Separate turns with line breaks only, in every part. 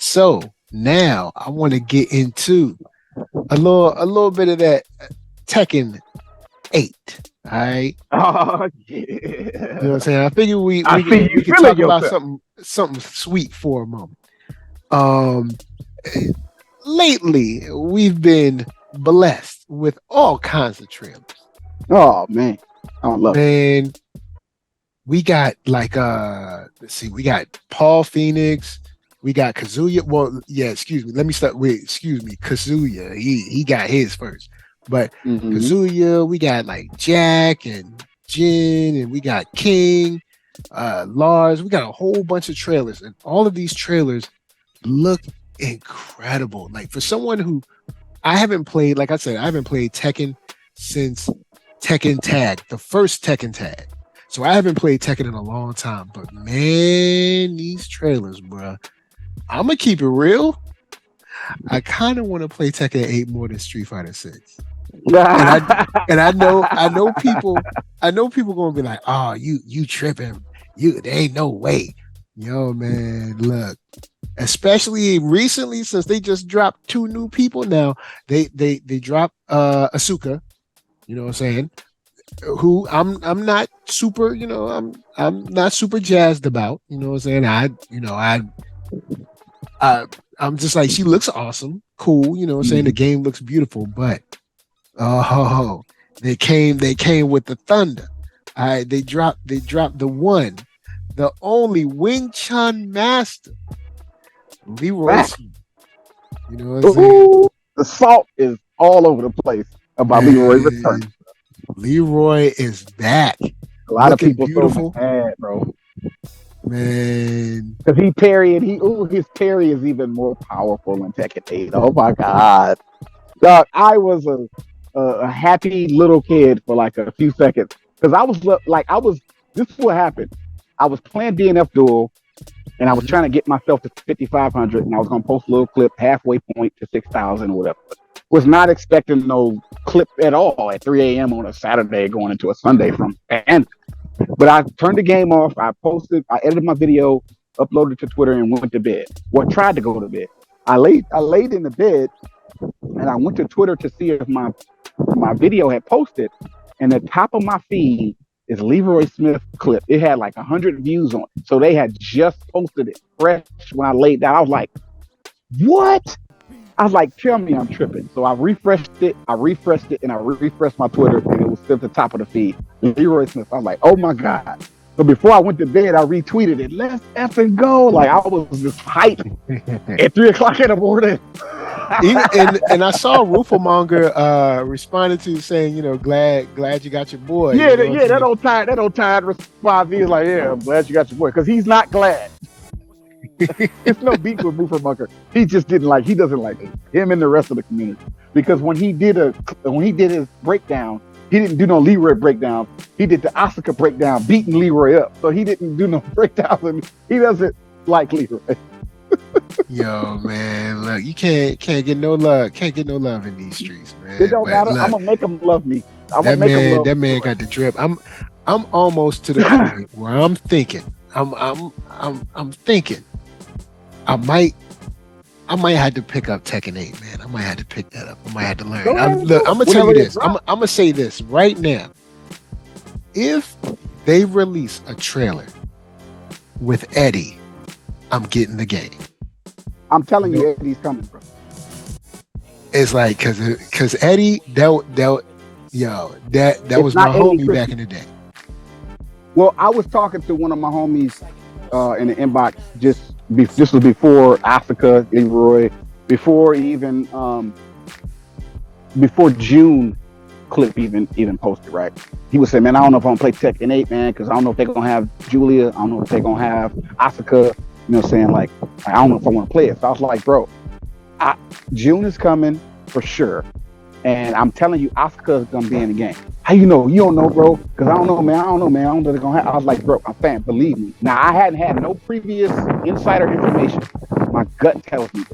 So now I want to get into a little bit of that Tekken 8. All right.
Oh yeah.
You know what I'm saying? I figure we can talk about something sweet for a moment. Lately we've been blessed with all kinds of trailers.
Oh man. I love it.
And we got like let's see, we got Paul Phoenix, we got Kazuya. Well, yeah, excuse me. Let me start with Kazuya. He got his first. But Kazuya, we got like Jack and Jin, and we got King, Lars. We got a whole bunch of trailers, and all of these trailers look incredible. Like for someone who I haven't played, like I said, I haven't played Tekken since Tekken Tag, the first Tekken Tag. So I haven't played Tekken in a long time. But man, these trailers, bro, I'm gonna keep it real. I kind of want to play Tekken 8 more than Street Fighter 6. and I know people gonna be like, oh, you tripping. There ain't no way. Yo, man, look. Especially recently, since they just dropped 2 new people now. They dropped Asuka, you know what I'm saying? Who I'm not super, you know, I'm not super jazzed about, you know what I'm saying? I'm just like, she looks awesome, cool, you know what I'm saying? The game looks beautiful, but they came with the thunder. All right, they dropped the one, the only Wing Chun master, Leroy. You know what I'm saying?
The salt is all over the place about Leroy return.
Leroy is back.
A lot of people beautiful, so mad, bro.
Man,
because he parried. His parry is even more powerful than Tekken 8. Oh my god, dog! I was a happy little kid for like a few seconds because I was. This is what happened. I was playing DNF Duel, and I was trying to get myself to 5,500, and I was gonna post a little clip halfway point to 6,000 or whatever. Was not expecting no clip at all at 3 a.m. on a Saturday going into a Sunday but I turned the game off. I edited my video, uploaded to Twitter, and went to bed. Well, tried to go to bed. I laid in the bed, and I went to Twitter to see if my video had posted. And the top of my feed is Leroy Smith clip. It had like 100 views on it. So they had just posted it fresh when I laid down. I was like, what? I was like, tell me I'm tripping. So I refreshed it, and I refreshed my Twitter, and it was still at the top of the feed. Leroy Smith. I was like, oh my God. So before I went to bed, I retweeted it. Let's effing go. Like I was just hyped at 3 o'clock in the morning.
and I saw Rufamonger responded to you saying, you know, glad you got your boy.
Yeah,
you know
that old tired response. He's like, yeah, I'm glad you got your boy. Because he's not glad. It's no beef with Rufamonger. He doesn't like him and the rest of the community. Because when he did his breakdown, he didn't do no Leroy breakdown. He did the Asuka breakdown, beating Leroy up. So he didn't do no breakdowns, and he doesn't like Leroy.
Yo, man, look, you can't get no love. Can't get no love in these streets, man.
It don't matter. Look, I'm gonna make them love me.
That man got the drip. I'm almost to the point where I'm thinking. I'm thinking. I might have to pick up Tekken 8, man. I might have to pick that up. I might have to learn. I'm gonna tell you this. I'm gonna say this right now. If they release a trailer with Eddie, I'm getting the game.
I'm telling you, Eddie's coming, bro.
It's like because Eddie, that was my homie back in the day.
Well, I was talking to one of my homies in the inbox. This was before Asuka, Leroy, before June clip even posted, right? He was saying, man, I don't know if I'm gonna play Tekken 8, man, because I don't know if they're gonna have Julia, I don't know if they're gonna have Asuka, you know what I'm saying? Like, I don't know if I want to play it. So I was like, bro, June is coming for sure. And I'm telling you, Asuka is gonna be in the game. How you know? You don't know, bro? Because I don't know, man. I don't know if they're gonna have. I was like, bro, I'm fan. Believe me. Now I hadn't had no previous insider information. My gut tells me.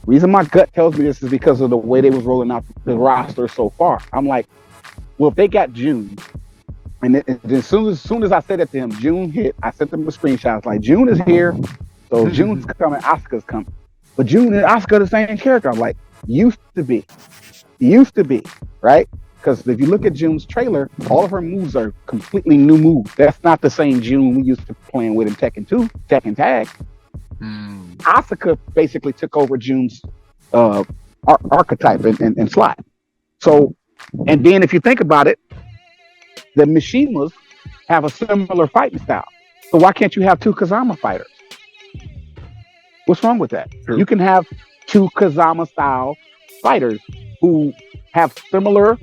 Reason my gut tells me this is because of the way they was rolling out the roster so far. I'm like, well, if they got June, and as soon as I said that to him, June hit. I sent them a screenshot. I was like, June is here, so June's coming. Asuka's coming. But June and Asuka the same character. I'm like, used to be, right? Because if you look at June's trailer, all of her moves are completely new moves. That's not the same June we used to playing with in Tekken 2, Tekken Tag. Asuka basically took over June's archetype and slot. So, and then if you think about it, the Mishimas have a similar fighting style. So why can't you have two Kazama fighters? What's wrong with that?
True.
You can have two Kazama style fighters who have similar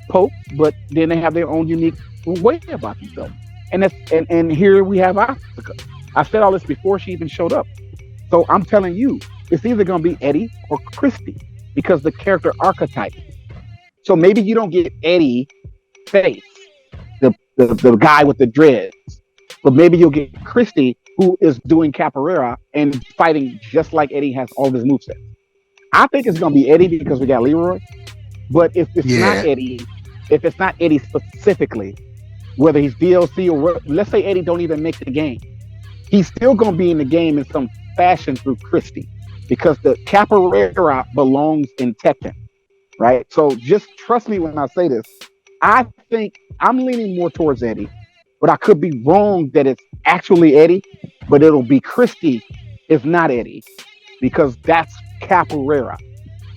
poke, but then they have their own unique way about themselves. And here we have Asuka. I said all this before she even showed up. So I'm telling you, it's either going to be Eddie or Christy because the character archetype. So maybe you don't get Eddie face, the guy with the dreads, but maybe you'll get Christy who is doing capoeira and fighting just like Eddie has all his movesets. I think it's going to be Eddie because we got Leroy. But if it's not Eddie specifically, whether he's DLC or let's say Eddie don't even make the game, he's still going to be in the game in some fashion through Christy because the capoeira belongs in Tekken, right? So just trust me when I say this. I think I'm leaning more towards Eddie, but I could be wrong that it's actually Eddie, but it'll be Christy if not Eddie because that's capoeira.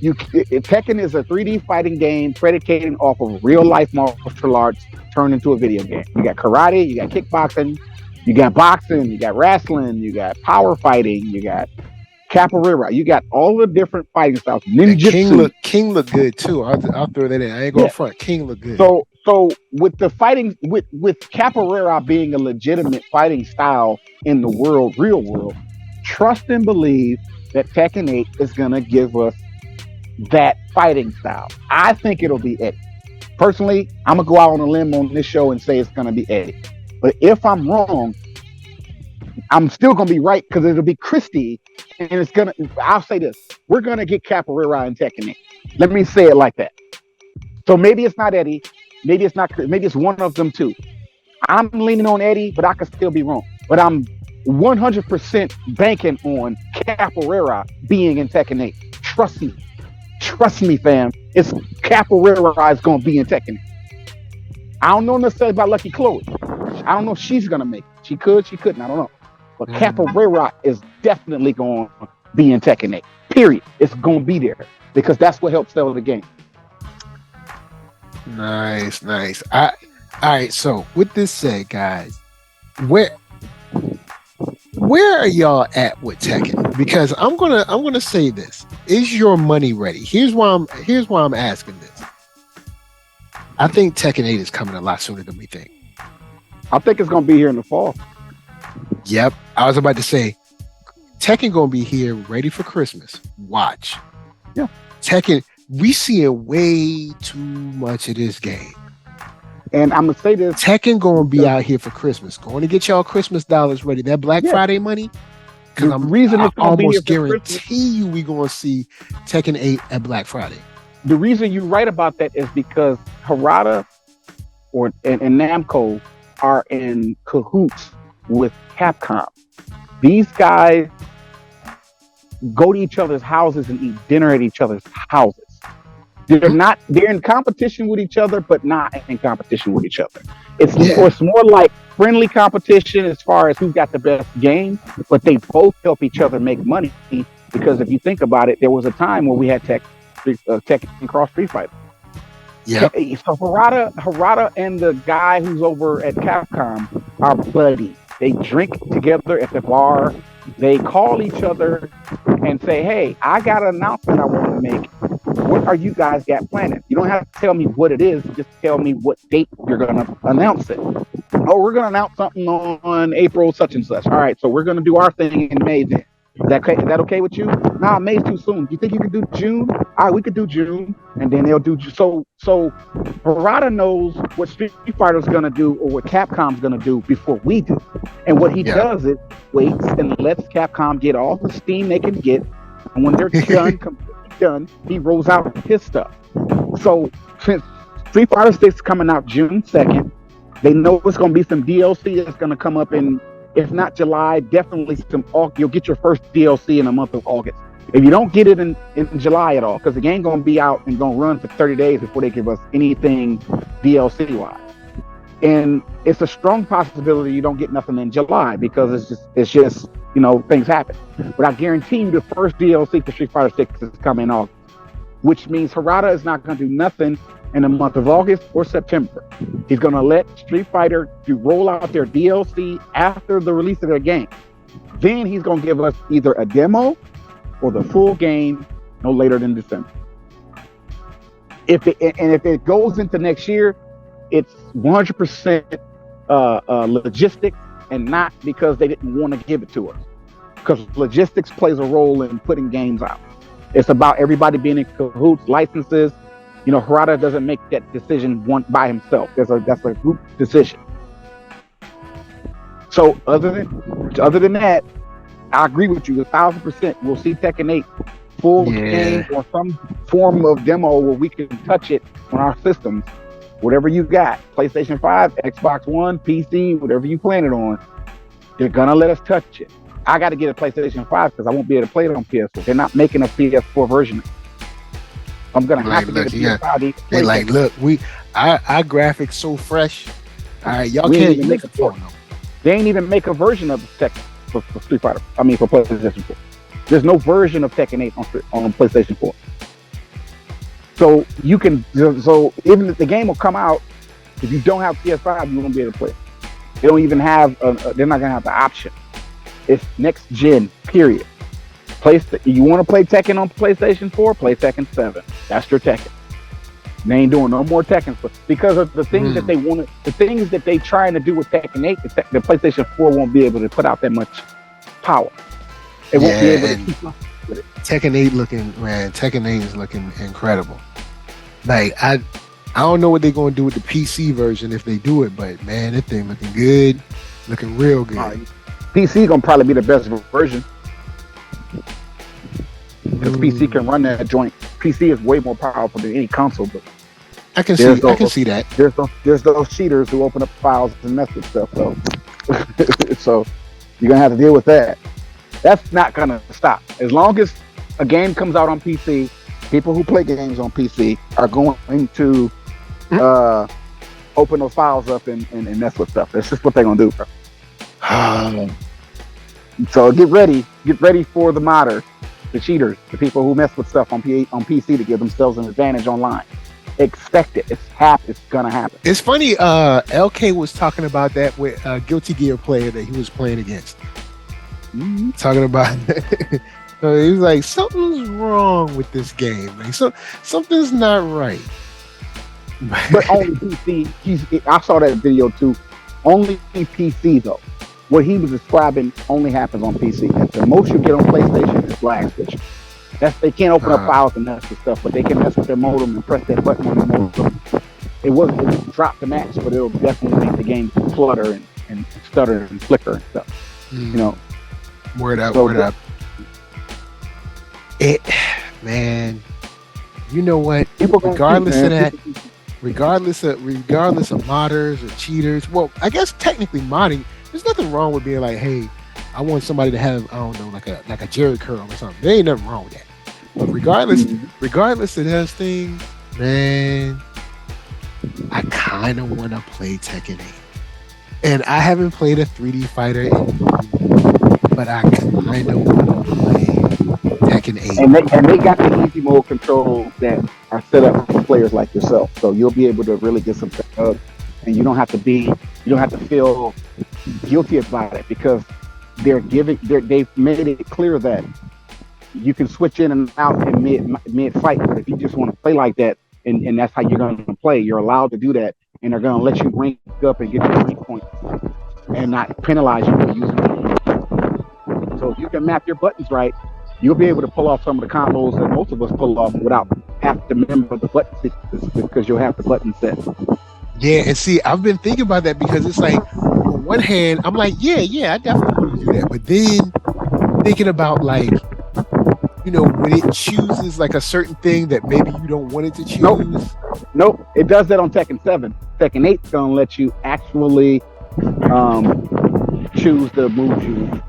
Tekken is a 3D fighting game predicated off of real life martial arts turned into a video game. You got karate, you got kickboxing, you got boxing, you got wrestling, you got power fighting, you got capoeira, you got all the different fighting styles. Ninjutsu.
King look good too. I'll throw that in. I ain't going front. King look good.
So with the fighting, with capoeira being a legitimate fighting style in the real world, trust and believe that Tekken 8 is gonna give us that fighting style. I think it'll be Eddie. Personally, I'm gonna go out on a limb on this show and say it's gonna be Eddie. But if I'm wrong, I'm still gonna be right because it'll be Christy, and it's gonna. I'll say this: we're gonna get capoeira in Tekken 8. Let me say it like that. So maybe it's not Eddie, maybe it's not. Maybe it's one of them too. I'm leaning on Eddie, but I could still be wrong. But I'm 100% banking on capoeira being in Tekken 8. Trust me, fam. It's capoeira is gonna be in Tekken. I don't know necessarily about Lucky Chloe. I don't know if she's gonna make it. She could, she couldn't. I don't know. But capoeira is definitely going to be in Tekken 8. Period. It's going to be there because that's what helps sell the game.
Nice. All right. So with this said, guys, where are y'all at with Tekken? Because I'm gonna say this: is your money ready? Here's why I'm asking this. I think Tekken 8 is coming a lot sooner than we think.
I think it's gonna be here in the fall.
Yep, I was about to say Tekken gonna be here, ready for Christmas. Watch.
Yeah,
Tekken. We seeing way too much of this game.
And I'm gonna say this:
Tekken gonna be out here for Christmas. Going to get y'all Christmas dollars ready. That Black Friday money. Because I almost guarantee you we gonna see Tekken 8 at Black Friday.
The reason you're right about that is because Harada and Namco are in cahoots with Capcom. These guys go to each other's houses and eat dinner at each other's houses. They're in competition with each other, but not in competition with each other. It's more like friendly competition as far as who's got the best game, but they both help each other make money because if you think about it, there was a time where we had Tekken Cross Street Fighter.
Yeah.
So Harada and the guy who's over at Capcom are buddies. They drink together at the bar. They call each other and say, "Hey, I got an announcement I want to make. What are you guys got planned?" You don't have to tell me what it is. Just tell me what date you're going to announce it. Oh, we're going to announce something on April such and such. All right, so we're going to do our thing in May then. Is that okay with you? Nah, May's too soon. Do you think you could do June? All right, we could do June, and then they'll do so. Harada knows what Street Fighter's gonna do or what Capcom's gonna do before we do, and what he does is waits and lets Capcom get all the steam they can get, and when they're completely done, he rolls out his stuff. So since Street Fighter 6 is coming out June 2nd, they know it's gonna be some DLC that's gonna come up in. If not July, definitely you'll get your first DLC in the month of August. If you don't get it in July at all, because the game gonna be out and gonna run for 30 days before they give us anything DLC wise. And it's a strong possibility you don't get nothing in July because it's just things happen. But I guarantee you the first DLC for Street Fighter 6 is coming in August, which means Harada is not gonna do nothing in the month of August or September. He's gonna let Street Fighter roll out their DLC after the release of their game. Then he's gonna give us either a demo or the full game no later than December. If it goes into next year, it's 100% logistics and not because they didn't want to give it to us. Because logistics plays a role in putting games out. It's about everybody being in cahoots, licenses. Harada doesn't make that decision by himself. That's a group decision. So other than that, I agree with you 1,000%. We'll see Tekken 8 full game or some form of demo where we can touch it on our systems. Whatever you got, PlayStation 5, Xbox One, PC, whatever you plan it on, they're gonna let us touch it. I got to get a PlayStation 5 because I won't be able to play it on PS4. They're not making a PS4 version. I'm gonna have to get a PS5.
They like, look, our graphics so fresh. All right, y'all can't even make a phone.
They ain't even make a version of Tekken for Street Fighter. I mean, for PlayStation 4. There's no version of Tekken 8 on PlayStation 4. So even if the game will come out, if you don't have PS5, you won't be able to play it. They don't even have. They're not gonna have the option. It's next gen. Period. You want to play Tekken on PlayStation 4? Play Tekken 7. That's your Tekken. They ain't doing no more Tekken because of the things that they wanted. The things that they trying to do with Tekken 8, the PlayStation 4 won't be able to put out that much power. It won't be able to keep up with it.
Tekken 8 is looking incredible. Like I don't know what they're gonna do with the PC version if they do it, but man, that thing looking good, looking real good.
PC gonna probably be the best version because PC can run that joint. PC is way more powerful than any console, but
I can see that.
There's those cheaters who open up files and mess with stuff, so so you're gonna have to deal with that. That's not gonna stop as long as a game comes out on PC. People who play games on PC are going to open those files up and mess with stuff. That's just what they're gonna do, bro. So get ready for the modders, the cheaters, the people who mess with stuff on PC to give themselves an advantage online. Expect it. It's gonna happen.
It's funny. LK was talking about that with a Guilty Gear player that he was playing against. Talking about. So he was like, something's wrong with this game. Like, something's not right.
But only PC. I saw that video too. Only PC though. What he was describing only happens on PC. At the most you get on PlayStation is lag switching. They can't open up files and mess with stuff, but they can mess with their modem and press that button on the modem. It won't drop the match, but it'll definitely make the game flutter and stutter and flicker and stuff.
Word up. Man, you know what? Regardless of modders or cheaters, well, I guess technically modding, there's nothing wrong with being like, hey, I want somebody to have, I don't know, like a Jerry curl or something. There ain't nothing wrong with that. But regardless of those things, man, I kind of want to play Tekken 8. And I haven't played a 3D fighter but I kind of want to play Tekken 8.
And they got the easy mode controls that are set up for players like yourself. So you'll be able to really get some stuff, and you don't have to feel guilty about it because they've made it clear that you can switch in and out in mid fight. But if you just want to play like that, and that's how you're going to play, you're allowed to do that, and they're going to let you rank up and get your rank points and not penalize you for using it. So if you can map your buttons right, you'll be able to pull off some of the combos that most of us pull off without having to remember the button sequences because you'll have the button set.
Yeah, and see, I've been thinking about that because it's like, on one hand, I'm like, yeah, I definitely want to do that. But then thinking about like, when it chooses like a certain thing that maybe you don't want it to choose.
Nope. It does that on Tekken 7. Tekken 8 is going to let you actually choose the moves you want.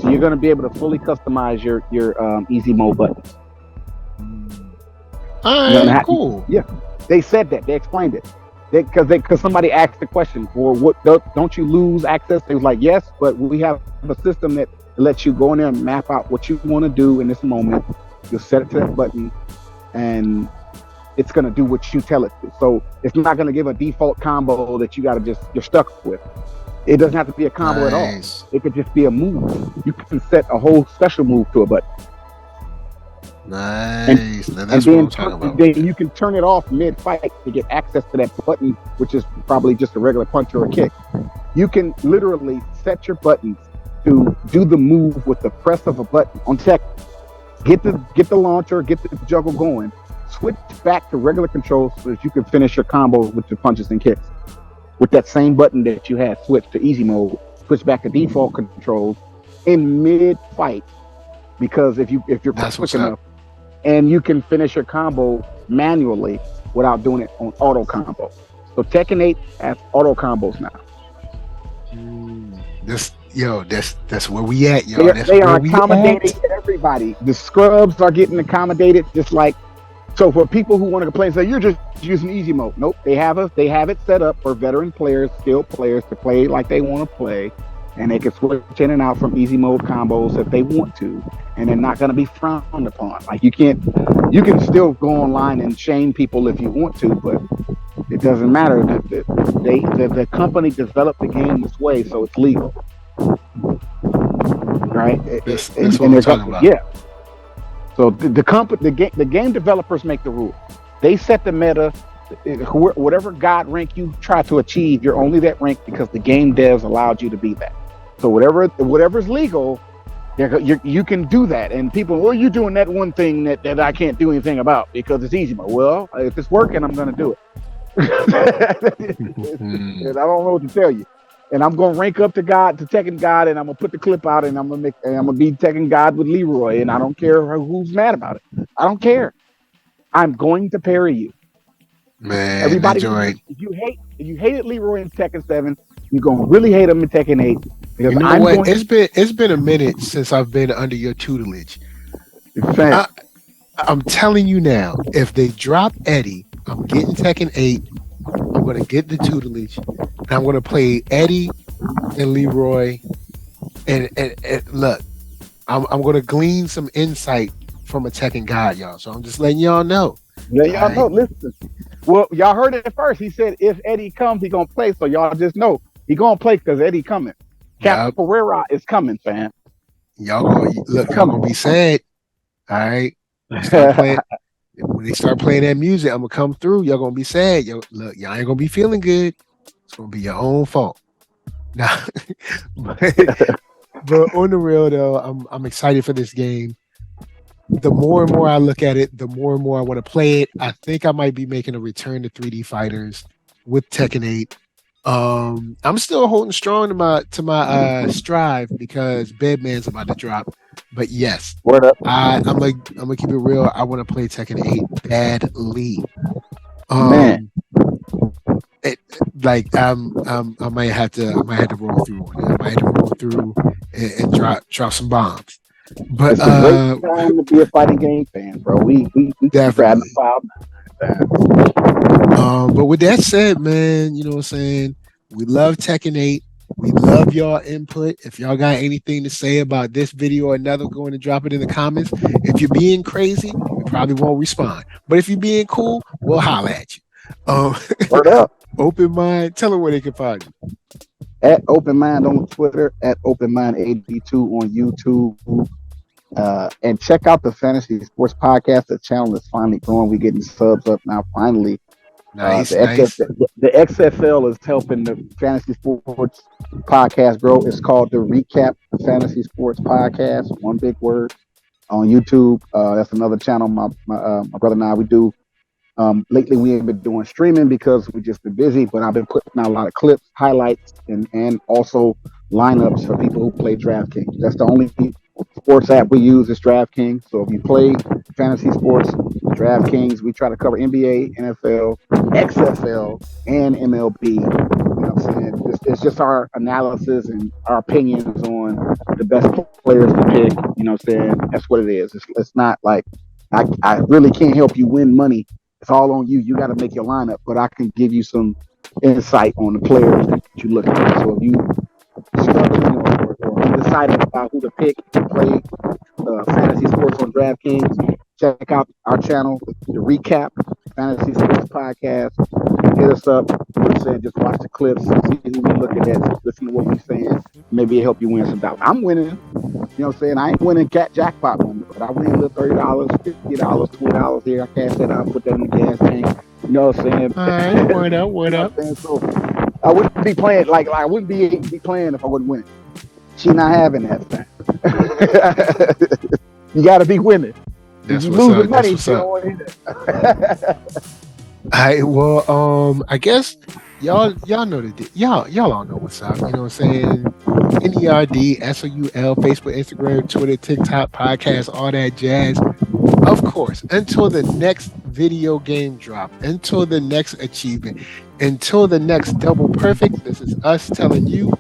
So you're going to be able to fully customize your easy mode buttons.
All right, cool.
Yeah, they said that. They explained it. Because somebody asked the question, well, what don't you lose access? They was like, yes, but we have a system that lets you go in there and map out what you want to do in this moment. You'll set it to that button, and it's going to do what you tell it to. So it's not going to give a default combo that you're stuck with. It doesn't have to be a combo at all. It could just be a move. You can set a whole special move to a button.
Nice.
And then you can turn it off mid-fight to get access to that button, which is probably just a regular punch or a kick. You can literally set your buttons to do the move with the press of a button on Tekken. Get the launcher, get the juggle going, switch back to regular controls so that you can finish your combos with your punches and kicks. With that same button that you had switched to easy mode, switch back to default controls in mid-fight. Because if you're quick enough, and you can finish your combo manually without doing it on auto combo. So Tekken 8 has auto combos now.
That's where we at, yo.
They are accommodating everybody. The scrubs are getting accommodated, just like. So for people who want to complain, say you're just using easy mode. Nope, they have it set up for veteran players, skilled players to play like they want to play, and they can switch in and out from easy mode combos if they want to, and they're not going to be frowned upon. Like you can still go online and shame people if you want to, but it doesn't matter. The company developed the game this way, so it's legal, right?
That's what we're talking about.
Yeah. So the game developers make the rules. They set the meta. Whatever god rank you try to achieve, you're only that rank because the game devs allowed you to be that. So whatever's legal, you can do that. And people, well, you're doing that one thing that I can't do anything about because it's easy mode. Well, if it's working, I'm going to do it. And I don't know what to tell you. And I'm going to rank up to Tekken God, and I'm going to put the clip out, and I'm going to be Tekken God with Leroy, and I don't care who's mad about it. I don't care. I'm going to parry you.
Man,
everybody, if you hated Leroy in Tekken 7, you're going to really hate him in Tekken 8.
Because you know what? It's been a minute since I've been under your tutelage. I'm telling you now, if they drop Eddie, I'm getting Tekken 8. I'm going to get the tutelage, and I'm going to play Eddie and Leroy. And look, I'm going to glean some insight from a Tekken God, y'all. So I'm just letting y'all know.
Yeah, y'all know. Listen. Well, y'all heard it first. He said if Eddie comes, he going to play. So y'all just know he going to play because Eddie coming. Capoeira is coming, fam.
Y'all going to be sad. All right. When they start playing that music, I'm gonna come through. Y'all gonna be sad. Y'all ain't gonna be feeling good. It's gonna be your own fault. Nah, but on the real though, I'm excited for this game. The more and more I look at it, the more and more I want to play it. I think I might be making a return to 3D fighters with Tekken 8. I'm still holding strong to my strive because Bedman's about to drop. But yes, I'm gonna keep it real. I want to play Tekken 8 badly.
Man,
I might have to roll through on it. I might have to roll through and drop some bombs. But
it's a great time to be a fighting game fan, bro. We
definitely. But with that said, man, you know what I'm saying? We love Tekken 8. We love y'all input. If y'all got anything to say about this video or another, go and drop it in the comments. If you're being crazy, we probably won't respond. But if you're being cool, we'll holler at you.
Word up.
Open Mind. Tell them where they can find you.
At Open Mind on Twitter, at Open Mind 82 on YouTube. And check out the Fantasy Sports Podcast. The channel is finally growing. We're getting subs up now, finally.
Nice.
The XFL is helping the Fantasy Sports Podcast grow. It's called the Recap Fantasy Sports Podcast. One big word. On YouTube. That's another channel my brother and I we do. Lately we ain't been doing streaming because we just been busy, but I've been putting out a lot of clips, highlights, and also lineups for people who play DraftKings. That's the only sports app we use is DraftKings. So if you play fantasy sports, DraftKings, we try to cover NBA, NFL, XFL, and MLB. You know what I'm saying? Just it's just our analysis and our opinions on the best players to pick. You know what I'm saying? That's what it is. It's not like I really can't help you win money. It's all on you. You got to make your lineup, but I can give you some insight on the players that you look at. So if you struggling or undecided about who to pick to play fantasy sports on DraftKings, check out our channel, the Recap Fantasy Sports Podcast. Hit us up. Just watch the clips, see who we're looking at, listen to what we're saying. Maybe it'll help you win some dollars. I'm winning. You know what I'm saying? I ain't winning jackpot money, but I win a little $30, $50, $20 here. I cash that out, put that in the gas tank. You know what I'm saying?
All right, word up, word up.
So I wouldn't be playing like I wouldn't be playing if I wasn't winning. She not having that thing. You got to be winning.
That's
you
what's
losing
up.
money,
That's what's
you
up.
don't want to
Well, I guess y'all know y'all all know what's up. You know what I'm saying? NERDSoul, Facebook, Instagram, Twitter, TikTok, podcast, all that jazz. Of course, until the next video game drop, until the next achievement, until the next double perfect, this is us telling you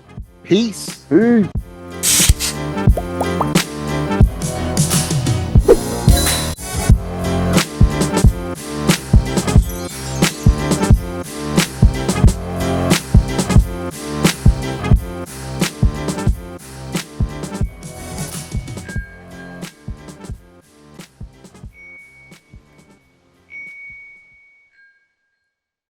peace.
Peace.